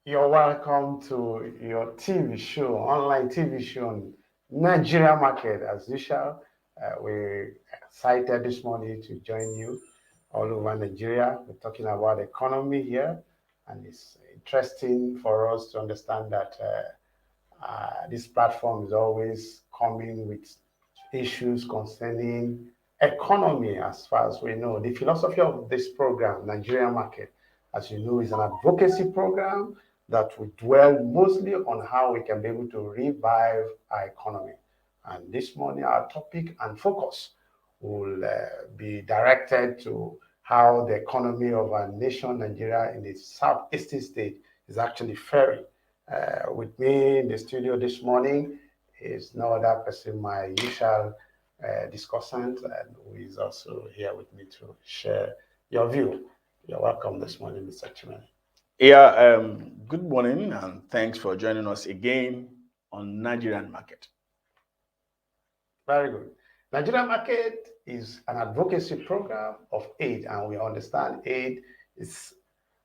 You're welcome to your TV show, online TV show on Nigeria market. As usual, we're excited this morning to join you all over Nigeria. We're talking about economy here, and it's interesting for us to understand that this platform is always coming with issues concerning economy as far as we know. The philosophy of this program, Nigeria Market, as you know, is an advocacy program that will dwell mostly on how we can be able to revive our economy. And this morning, our topic and focus will be directed to how the economy of our nation, Nigeria, in the southeastern state is actually faring. With me in the studio this morning is no other person, my usual discussant, and who is also here with me to share your view. You're welcome this morning, Mr. Chimene. Yeah, good morning and thanks for joining us again on Nigerian Market. Very good. Nigerian Market is an advocacy program of aid, and we understand aid is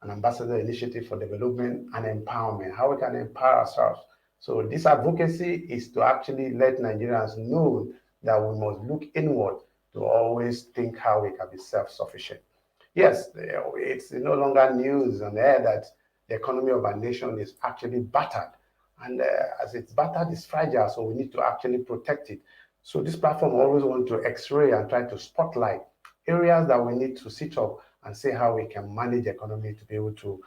an ambassador initiative for development and empowerment, how we can empower ourselves. So this advocacy is to actually let Nigerians know that we must look inward to always think how we can be self-sufficient. Yes, it's no longer news on the air that the economy of our nation is actually battered. And as it's battered, it's fragile, so we need to actually protect it. So this platform always want to x-ray and try to spotlight areas that we need to sit up and see how we can manage the economy to be able to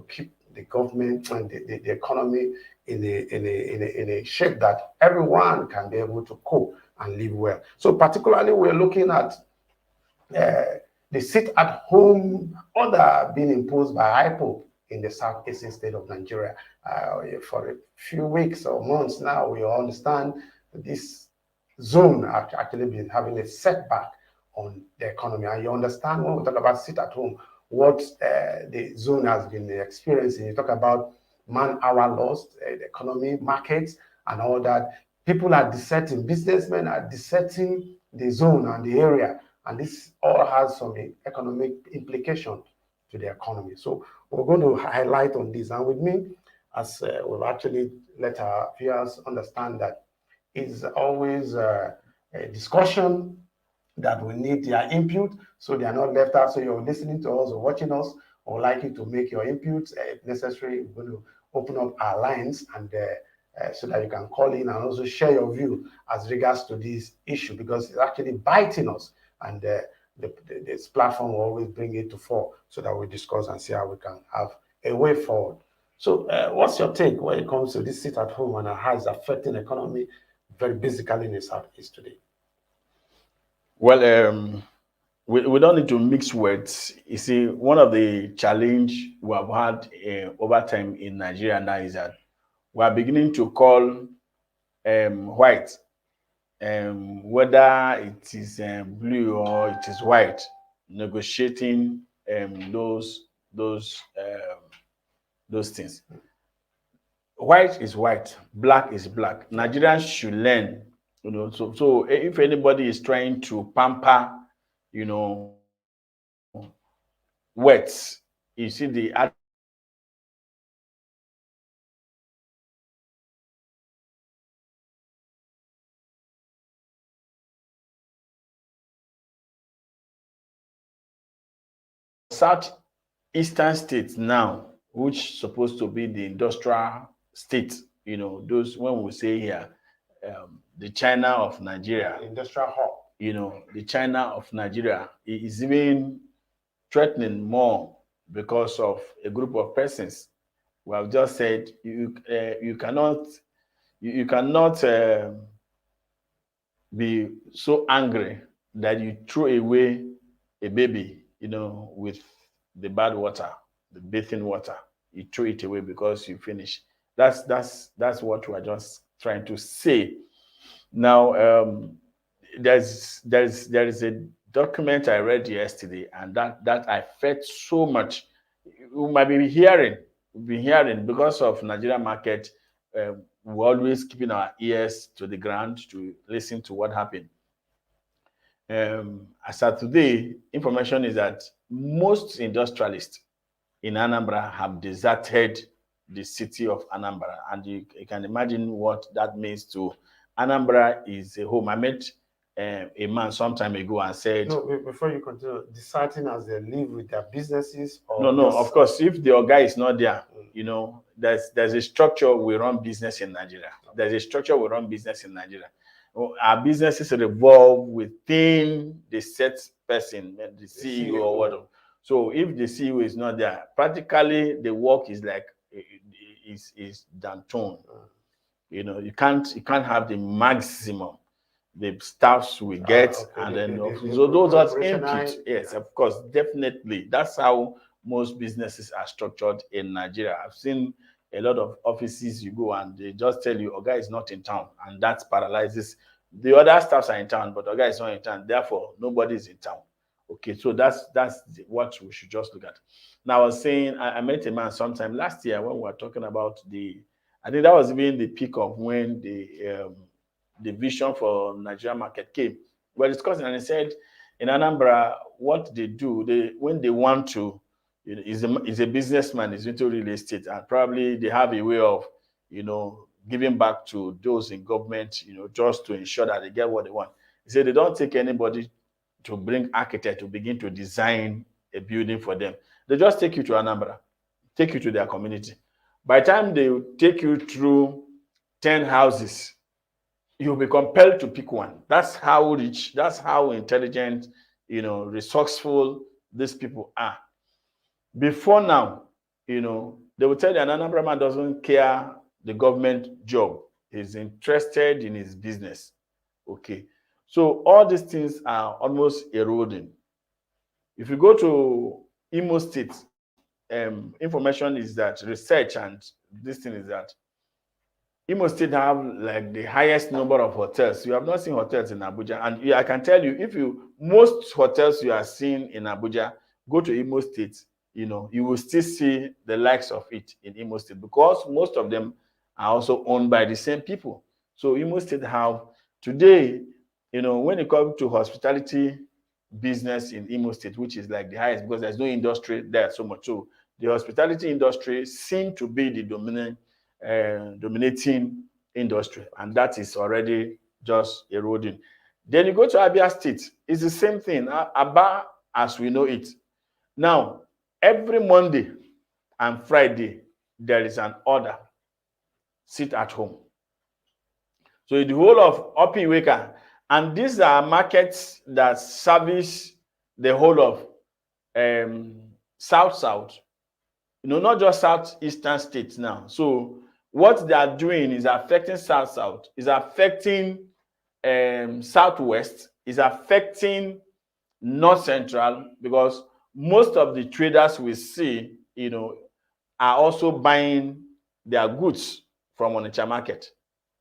keep the government and the economy in a shape that everyone can be able to cope and live well. So particularly we're looking at the sit-at-home order being imposed by IPOB in the southeastern state of Nigeria. For a few weeks or months now, we understand this zone actually been having a setback on the economy. And you understand when we talk about sit-at-home, what the zone has been experiencing. You talk about man-hour lost, the economy, markets, and all that. People are deserting, businessmen are deserting the zone and the area. And this all has some economic implication to the economy. So we're going to highlight on this. And with me, as we've actually let our viewers understand that it's always a discussion that we need their input so they are not left out. So you're listening to us or watching us or like you to make your inputs. If necessary, we're going to open up our lines and so that you can call in and also share your view as regards to this issue, because it's actually biting us. And this platform will always bring it to fore so that we discuss and see how we can have a way forward. So what's your take when it comes to this sit at home and how it's affecting the economy very basically in the Southeast today? Well, we don't need to mix words. You see, one of the challenge we have had over time in Nigeria now is that we are beginning to call white, whether it is blue or it is white, negotiating those things. White is white, black is black. Nigerians should learn, So if anybody is trying to pamper, words, you see the southeastern states now, which supposed to be the industrial state, those when we say here, the China of Nigeria, Industrial hub. The China of Nigeria is even threatening more because of a group of persons who have just said you cannot be so angry that you throw away a baby, with the bad water, the bathing water. You throw it away because you finish. That's what we're just trying to say. Now, there is a document I read yesterday, and that I felt so much. We might be hearing, because of Nigerian market. We're always keeping our ears to the ground to listen to what happened. As of today, information is that most industrialists in Anambra have deserted the city of Anambra. And you can imagine what that means to Anambra is a home. I met a man some time ago and said, No, before you continue, deciding as they live with their businesses or no, of course, if the guy is not there, there's a structure we run business in Nigeria. There's a structure we run business in Nigeria. Our businesses revolve within the set person, the CEO or whatever. So if the CEO is not there, practically the work is like is done tone. You can't have the maximum the staffs we get, and then so those are input. Yes, of course, definitely. That's how most businesses are structured in Nigeria. I've seen a lot of offices you go and they just tell you Oga is not in town, and that paralyzes. The other staffs are in town, but Oga is not in town. Therefore, nobody is in town. Okay, so that's what we should just look at. Now, I was saying I met a man sometime last year when we were talking about I think that was even the peak of when the vision for Nigerian market came. We were discussing, and he said in Anambra, what they do, when they want to, is a businessman, is into real estate, and probably they have a way of, giving back to those in government, just to ensure that they get what they want. He said they don't take anybody to bring architect to begin to design a building for them. They just take you to Anambra, take you to their community. By the time they take you through 10 houses, you'll be compelled to pick one. That's how rich, that's how intelligent, resourceful these people are. Before now, they will tell you an Anambra man doesn't care the government job. He's interested in his business. Okay. So all these things are almost eroding. If you go to Imo State, information is that research and this thing is that Imo State have like the highest number of hotels. You have not seen hotels in Abuja. And I can tell you, most hotels you are seeing in Abuja, go to Imo State, you will still see the likes of it in Imo State, because most of them are also owned by the same people. So Imo State have today, when it comes to hospitality business in Imo State, which is like the highest, because there's no industry there so much. So the hospitality industry seems to be the dominating industry, and that is already just eroding. Then you go to Abia State, it's the same thing. Aba, as we know it. Now, every Monday and Friday, there is an order. Sit at home. So in the whole of Opiweka, and these are markets that service the whole of South, not just southeastern states now. So what they are doing is affecting South, is affecting Southwest, is affecting North Central, because most of the traders we see, are also buying their goods from Onitsha market,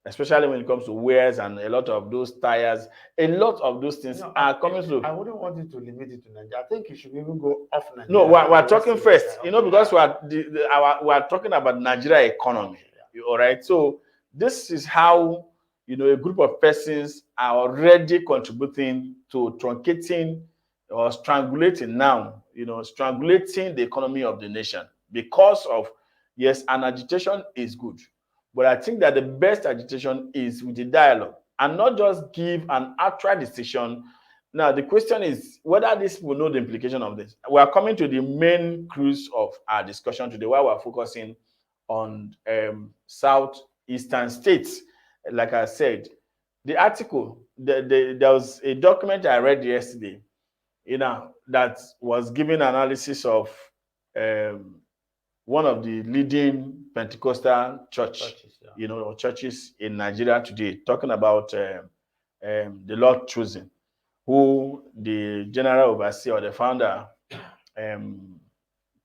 especially when it comes to wares and a lot of those tires. A lot of those things are coming through. I wouldn't want you to limit it to Nigeria. I think you should even go off Nigeria. No, we're talking first, because we are talking about Nigeria economy. All right. So this is how, a group of persons are already contributing to truncating or strangulating now, strangulating the economy of the nation because of, yes, an agitation is good. But I think that the best agitation is with the dialogue and not just give an outright decision. Now, the question is whether these people know the implication of this. We are coming to the main cruise of our discussion today, where we're focusing on southeastern states. Like I said, the article, there was a document I read yesterday, that was giving analysis of one of the leading Pentecostal churches in Nigeria today, talking about the Lord chosen, who the general overseer or the founder,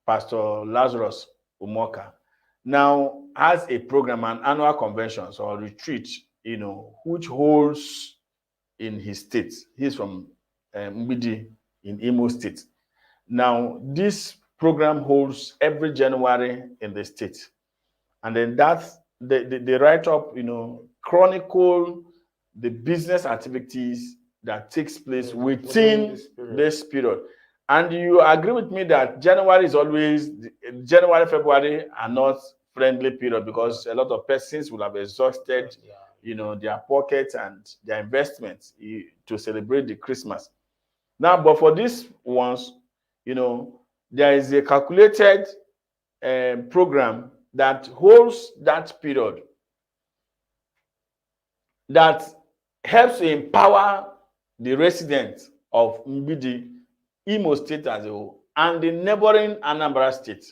Pastor Lazarus Umoka, now has a program, an annual conventions or retreat, which holds in his state. He's from Mbidi in Imo State. Now, this program holds every January in the state. And then that's the write-up, chronicle the business activities that takes place within this period. And you agree with me that January, February are not friendly period because a lot of persons will have exhausted, their pockets and their investments to celebrate the Christmas. Now, but for these ones, there is a calculated program that holds that period that helps to empower the residents of Mbidi, Imo State as a whole, and the neighboring Anambra State.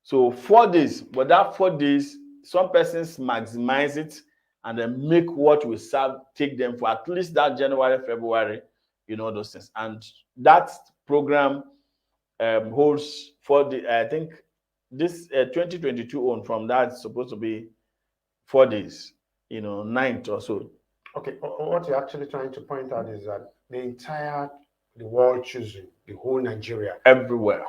So 4 days, but that 4 days, some persons maximize it and then make what will serve, take them for at least that January, February, those things. And that program holds for I think this 2022 on from that supposed to be 4 days, 9th or so. Okay, what you're actually trying to point out is that the world choosing, the whole Nigeria, everywhere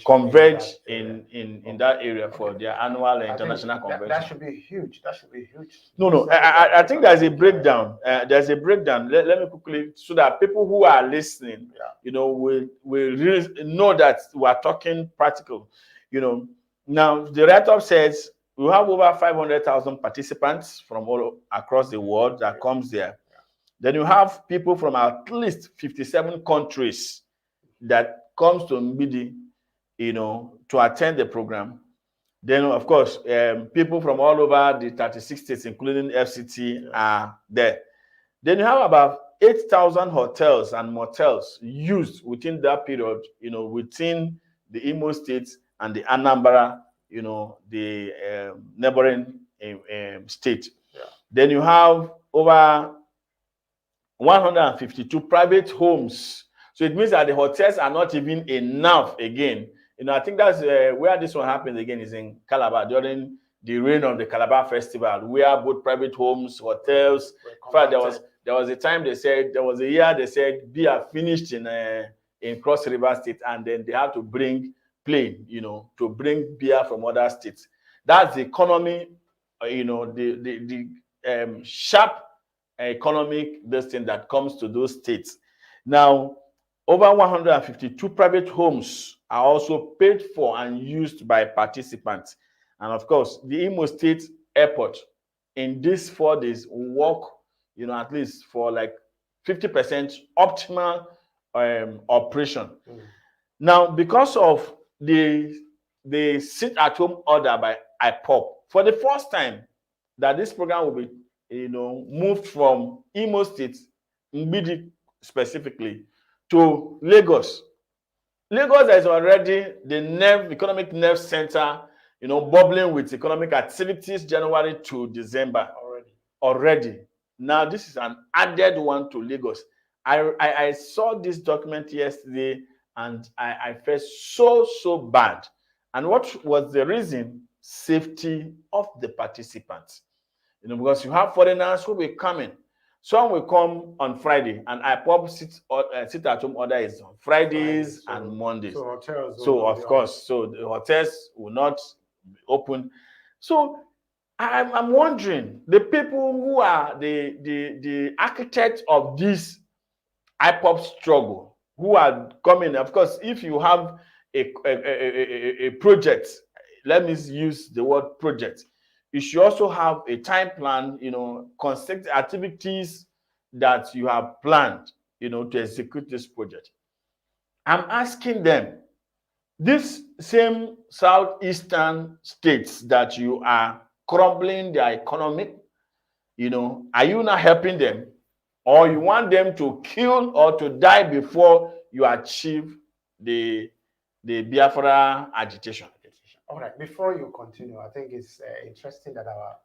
converge in that area for their annual international convention. That should be huge. That should be huge. No. I think there's a breakdown. There's a breakdown. Let me quickly, so that people who are listening, will really know that we are talking practical. Now the write-up says we have over 500,000 participants from all across the world that comes there. Then you have people from at least 57 countries that comes to Mbidi, to attend the program. Then, of course, people from all over the 36 states, including FCT, are there. Then you have about 8,000 hotels and motels used within that period, within the Imo State and the Anambra, the neighboring state. Yeah. Then you have over 152 private homes. So it means that the hotels are not even enough again. I think that's where this one happens again is in Calabar during the reign of the Calabar Festival, where both private homes, hotels. In fact, there was a time there was a year they said beer finished in Cross River State, and then they had to bring plane, to bring beer from other states. That's the economy, the sharp economic thing that comes to those states. Now, over 152 private homes are also paid for and used by participants. And of course, the Imo State Airport in these 4 days will work, at least for like 50% optimal operation. Now, because of the sit-at-home order by IPOB, for the first time that this program will be moved from Imo State, Mbidi specifically, to Lagos. Lagos is already the economic nerve center, bubbling with economic activities January to December. Already. Now this is an added one to Lagos. I saw this document yesterday and I felt so bad. And what was the reason? Safety of the participants. Because you have foreigners who will come in. Some will come on Friday, and IPOB sit-at-home order is on Fridays and Mondays. So hotels. So of course, so the hotels will not be open. So I'm wondering, the people who are the architects of this IPOB struggle, who are coming. Of course, if you have a project, let me use the word project. You should also have a time plan, constant activities that you have planned, to execute this project. I'm asking them, these same southeastern states that you are crumbling their economy, are you not helping them? Or you want them to kill or to die before you achieve the Biafra agitation? All right, before you continue, I think it's interesting that our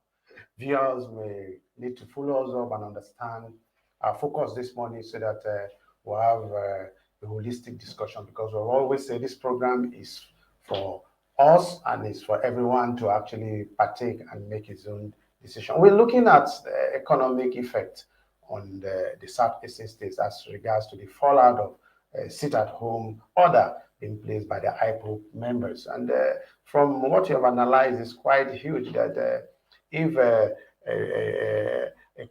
viewers may need to follow us up and understand our focus this morning so that we'll have a holistic discussion, because we've always said this program is for us and it's for everyone to actually partake and make his own decision. We're looking at the economic effect on the southeastern states as regards to the fallout of sit-at-home order in place by the IPOB members. And from what you have analyzed, it's quite huge that if a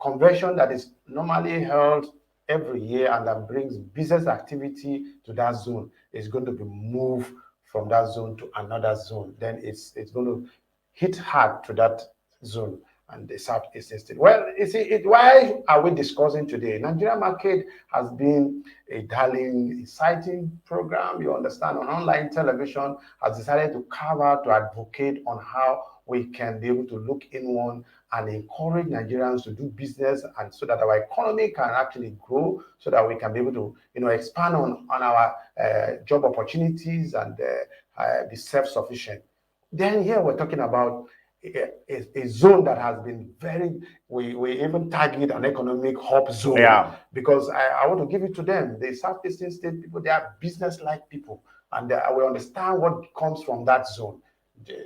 convention that is normally held every year and that brings business activity to that zone is going to be moved from that zone to another zone, then it's going to hit hard to that zone and the southeastern state. Well, you see, why are we discussing today? Nigeria market has been a darling, exciting program. You understand, on online television has decided to carve out to advocate on how we can be able to look inward and encourage Nigerians to do business, and so that our economy can actually grow, so that we can be able to, expand on our job opportunities and be self-sufficient. Then here we're talking about a zone that has been we even target an economic hub zone. Yeah. Because I want to give it to them. The Southeastern state people, they are business-like people, and we understand what comes from that zone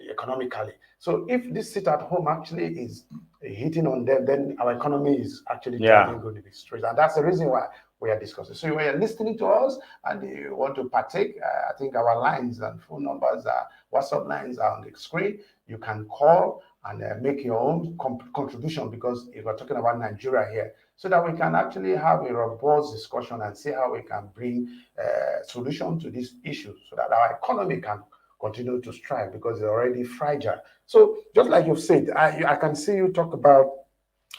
economically. So if this sit at home actually is hitting on them, then our economy is actually going to be straight. And that's the reason why we are discussing. So you are listening to us and you want to partake, I think our lines and phone numbers, WhatsApp lines are on the screen. You can call and make your own contribution, because if we're talking about Nigeria here, so that we can actually have a robust discussion and see how we can bring solution to this issue, so that our economy can continue to strive, because it's already fragile. So just like you've said, I can see you talk about,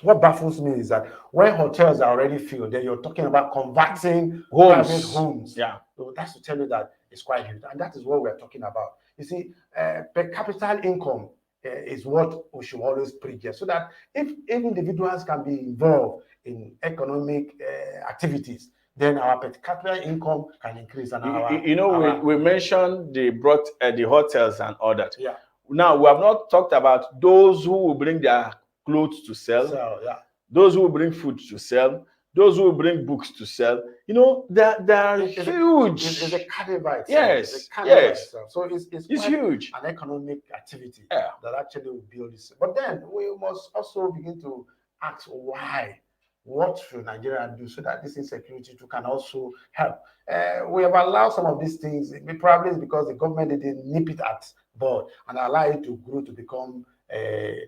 what baffles me is that when hotels are already filled, then you're talking about converting private homes. Yeah. So that's to tell you that it's quite huge. And that is what we're talking about. You see, per capita income is what we should always preach here, so that if individuals can be involved in economic activities, then our per capita income can increase. And we mentioned they brought the hotels and all that. Yeah. Now, we have not talked about those who will bring their clothes to sell, yeah. Those who will bring food to sell, those who will bring books to sell. They're huge. It's a carnival itself. Yes. It's a carnival Yes. itself. So it's huge. An economic activity Yeah. that actually will build this. But then we must also begin to ask why. What should Nigeria do so that this insecurity too can also help? We have allowed some of these things. Probably it's because the government didn't nip it at bud and allow it to grow to become a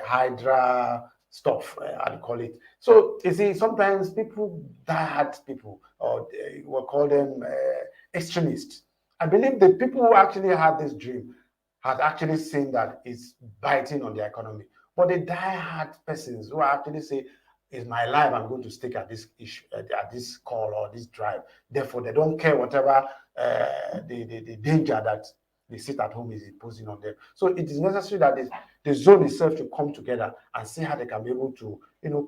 hydra stuff, I'd call it. So you see, sometimes bad people, or we'll call them extremists. I believe the people who actually had this dream had actually seen that it's biting on the economy. But the die-hard persons who actually say, "It's my life, I'm going to stick at this issue, at this call or this drive." Therefore, they don't care whatever the danger that they sit at home is imposing on them. So it is necessary that the zone itself to come together and see how they can be able to,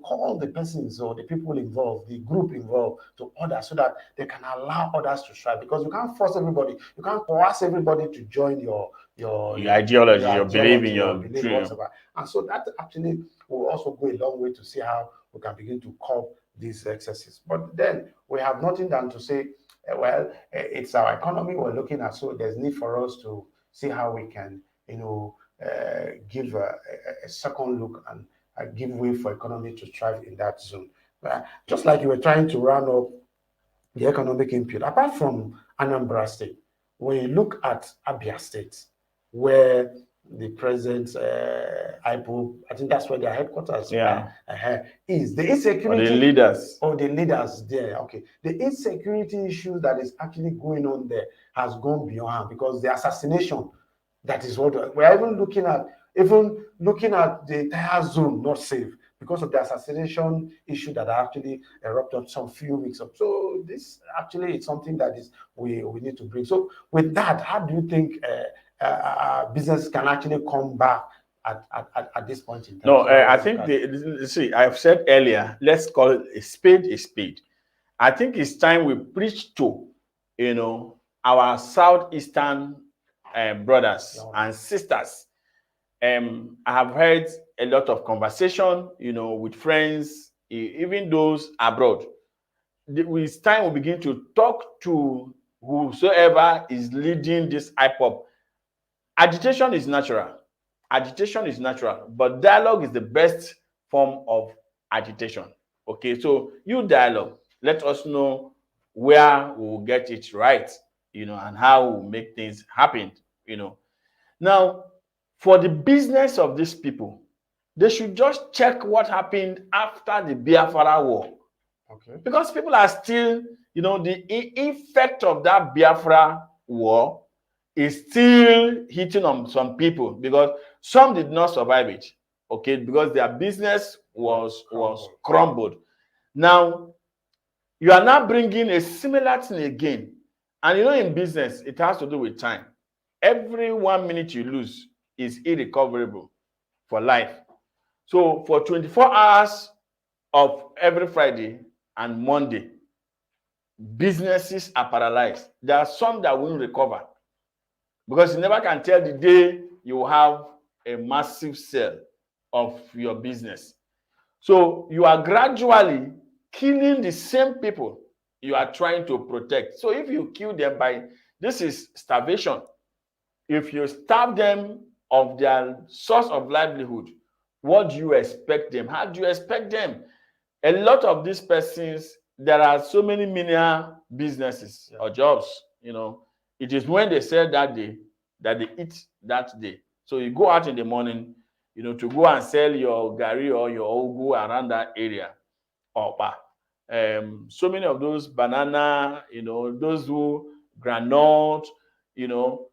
call the persons or the people involved, the group involved, to order, so that they can allow others to strive. Because you can't force everybody, you can't coerce everybody to join your ideology, your belief in your dream. Whatever. And so that actually will also go a long way to see how we can begin to curb these excesses. But then we have nothing than to say, it's our economy we're looking at, so there's need for us to see how we can, give a second look and give way for economy to thrive in that zone. Just like you were trying to round up the economic input, apart from Anambra State, when you look at Abia State, where the present IPOB, I think that's where their headquarters is. The insecurity, or the leaders. Or the leaders there. Okay. The insecurity issue that is actually going on there has gone beyond, because the assassination, that is what we're even looking at the entire zone not safe, because of the assassination issue that actually erupted some few weeks ago. So this actually is something that is we need to bring. So with that, how do you think business can actually come back at this point in time? No, I think I've said earlier, let's call it a spade a spade. I think it's time we preach to, our southeastern brothers and sisters. I have heard a lot of conversation, with friends, even those abroad. It's time we begin to talk to whosoever is leading this IPOB. Agitation is natural. But dialogue is the best form of agitation. Okay, so you dialogue. Let us know where we'll get it right, and how we'll make things happen, Now, for the business of these people, they should just check what happened after the Biafra war. Okay. Because people are still, the effect of that Biafra war is still hitting on some people, because Some did not survive it, okay, because their business was crumbled. Now, you are now bringing a similar thing again. And you know, in business, it has to do with time. Every 1 minute you lose is irrecoverable for life. So for 24 hours of every Friday and Monday, businesses are paralyzed. There are some that won't recover because you never can tell the day you will have a massive sale of your business. So you are gradually killing the same people you are trying to protect. So if you kill them by, this is starvation. If you starve them of their source of livelihood, what do you expect them? How do you expect them? A lot of these persons, there are so many menial businesses or jobs, you know. It is when they sell that day that they eat that day. So you go out in the morning, you know, to go and sell your gari or your ogu around that area. So many of those banana, you know, those who granite, you know,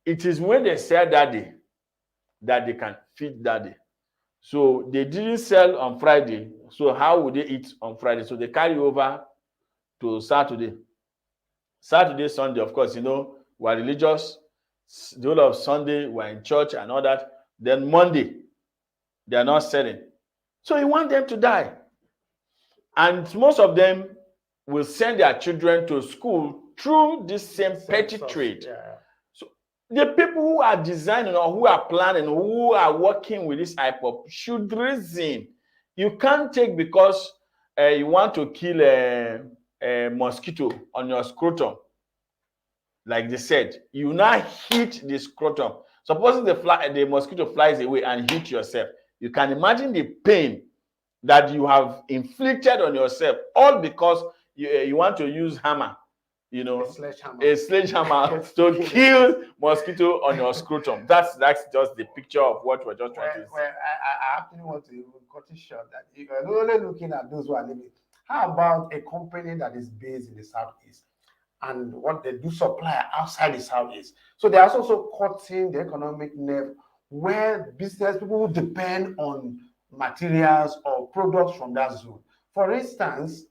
it is when they sell that day that they can feed that day. So they didn't sell on Friday. So how would they eat on Friday? So they carry over to Saturday. Saturday, Sunday, of course, you know, we're religious. The whole of Sunday, we're in church and all that. Then Monday, they are not selling. So you want them to die. And most of them will send their children to school through this same petty trade. So the people who are designing or who are planning, who are working with this IPOB should reason. You can't take because you want to kill a mosquito on your scrotum. Like they said, you now hit the scrotum. Supposing the mosquito flies away and hit yourself, you can imagine the pain that you have inflicted on yourself, all because you want to use hammer, you know, a sledgehammer to kill mosquito on your scrotum. That's just the picture of what we're just trying to see. Well, I actually want to cut it short that if you're only looking at those who are living, how about a company that is based in the Southeast and what they do supply outside the Southeast? So they are also cutting the economic nerve where business people depend on materials or products from that zone. For instance,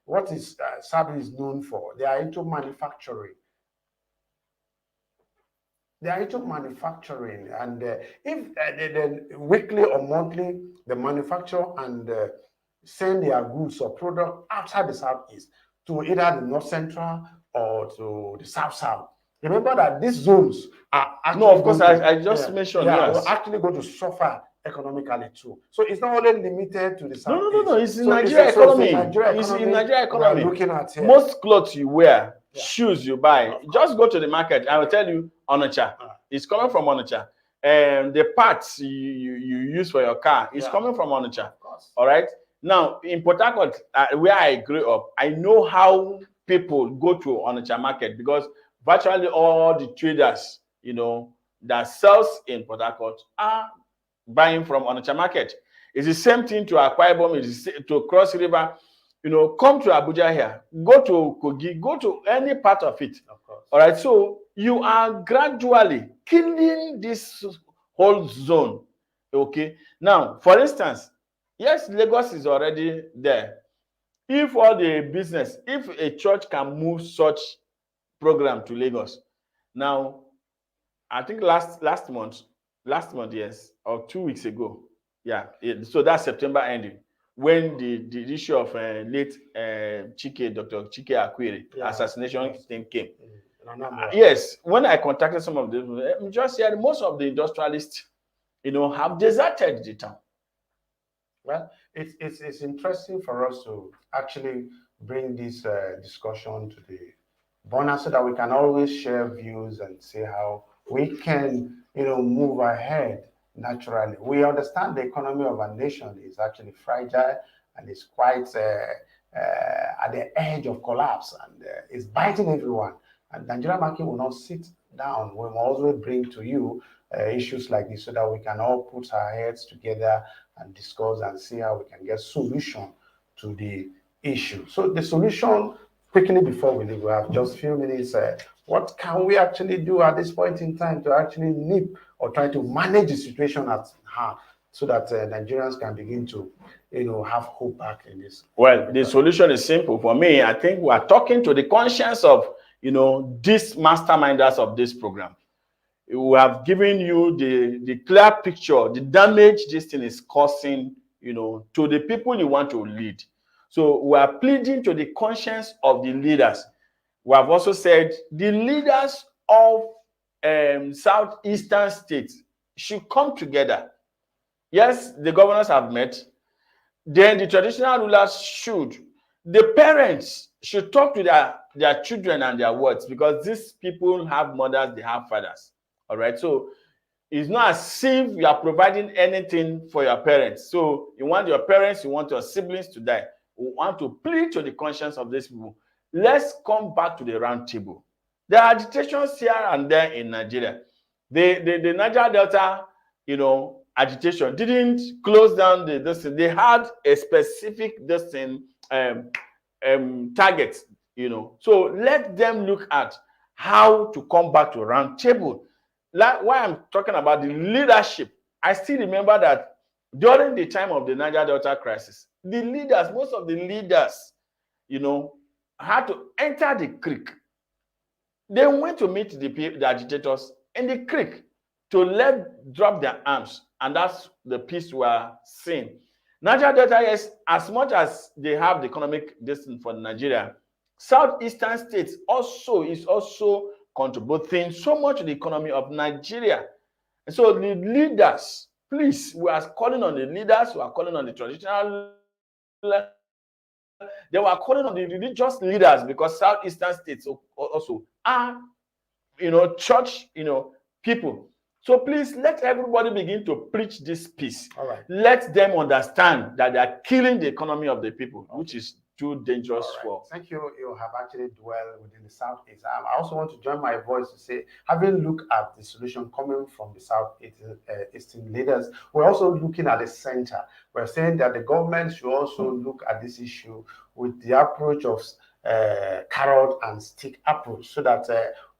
what is Southeast known for? They are into manufacturing. They are into manufacturing, and if then weekly or monthly they manufacture and send their goods or product outside the Southeast to either the North Central or to the South. Remember that these zones are actually no, of course, I just mentioned yes. We're actually going to suffer economically too. So it's not only limited to the Southeast. No. It's in Nigeria economy. It's in Nigeria economy. Looking at here. Most clothes you wear, shoes you buy, just go to the market. I will tell you, Onitsha. It's coming from Onitsha. And the parts you use for your car is coming from Onitsha. All right. Now in Port Harcourt, where I grew up, I know how people go to Onitsha market because virtually all the traders, you know, that sells in Port Harcourt are buying from Onitsha market. It's the same thing to Akwa Ibom, to Cross River. You know, come to Abuja here, go to Kogi, go to any part of it. Of course. All right. So you are gradually killing this whole zone. Okay. Now, for instance, yes, Lagos is already there. If all the business, if a church can move such program to Lagos, now, I think last month, yes, or 2 weeks ago, so that's September ending, when the issue of late Dr. Chike Akwiri assassination thing came. Yes, when I contacted some of them, just said most of the industrialists, you know, have deserted the town. Well, it's interesting for us to actually bring this discussion to the bonus so that we can always share views and see how we can, you know, move ahead naturally. We understand the economy of our nation is actually fragile and it's quite at the edge of collapse and it's biting everyone. And Nigeria market will not sit down. We will always bring to you issues like this so that we can all put our heads together and discuss and see how we can get solution to the issue. So the solution, quickly before we leave, we have just a few minutes. What can we actually do at this point in time to actually nip or try to manage the situation at hand so that Nigerians can begin to, have hope back in this? Well, the solution is simple. For me, I think we are talking to the conscience of, these masterminders of this program. We have given you the clear picture, the damage this thing is causing, to the people you want to lead. So we are pleading to the conscience of the leaders. We have also said the leaders of southeastern states should come together. Yes, the governors have met. Then the traditional rulers should. The parents should talk to their children and their words, because these people have mothers, they have fathers. All right. So it's not as if you are providing anything for your parents. So you want your parents, you want your siblings to die. We want to plead to the conscience of these people. Let's come back to the round table. There are agitations here and there in Nigeria. The Niger Delta, agitation didn't close down this thing. They had a specific target, So let them look at how to come back to a round table. Like why I'm talking about the leadership, I still remember that during the time of the Niger Delta crisis, the leaders, most of the leaders, had to enter the creek. They went to meet the agitators in the creek to drop their arms, and that's the peace we are seeing. Niger Delta, yes, as much as they have the economic distance for Nigeria, southeastern states is also contributing so much to the economy of Nigeria. And so the leaders, please, we are calling on the leaders, we are calling on the traditional, they were calling on the religious leaders, because southeastern states also are, church, people. So please let everybody begin to preach this peace. All right. Let them understand that they are killing the economy of the people, which is too dangerous for. Thank you. You have actually dwelled within the Southeast. I also want to join my voice to say, having looked at the solution coming from the Southeastern leaders, we're also looking at the center. We're saying that the government should also look at this issue with the approach of carrot and stick approach, so that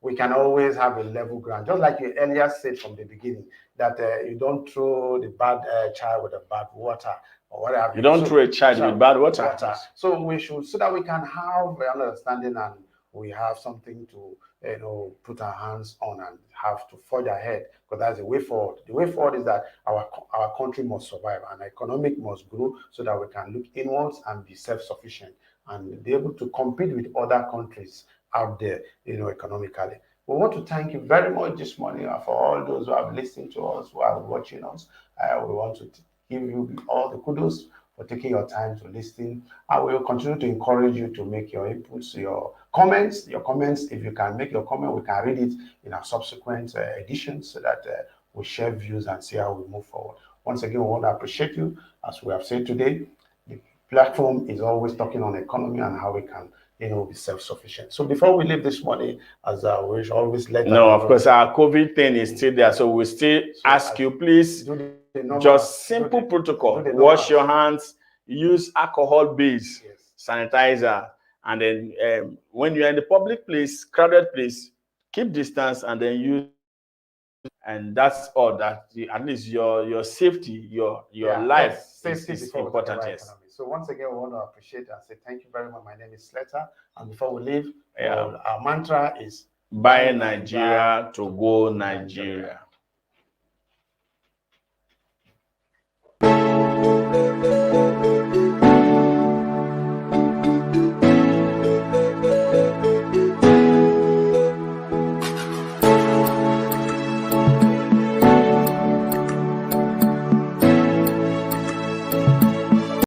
we can always have a level ground. Just like you earlier said from the beginning, that you don't throw the bad child with the bad water, or whatever. You don't throw a child with bad water. So we should, so that we can have an understanding and we have something to put our hands on and have to forge ahead, because that's the way forward. The way forward is that our country must survive and economic must grow, so that we can look inwards and be self-sufficient and be able to compete with other countries out there, economically. We want to thank you very much this morning for all those who have listened to us, who are watching us. We want to give you all the kudos for taking your time to listen. I will continue to encourage you to make your inputs, your comments. If you can make your comment, we can read it in our subsequent editions, so that we share views and see how we move forward. Once again, we want to appreciate you. As we have said today, the platform is always talking on economy and how we can be self-sufficient. So before we leave this morning, as we should always let of course, our COVID thing is still there. So we still ask you, please, just simple protocol. Wash your hands, use alcohol-based sanitizer, and then when you're in the public place, crowded place, keep distance, and then use. And that's all. That at least your safety, your life is important. Yes. So once again, we want to appreciate and say thank you very much. My name is Slater, and before we leave, our mantra is buy Nigeria to go Nigeria.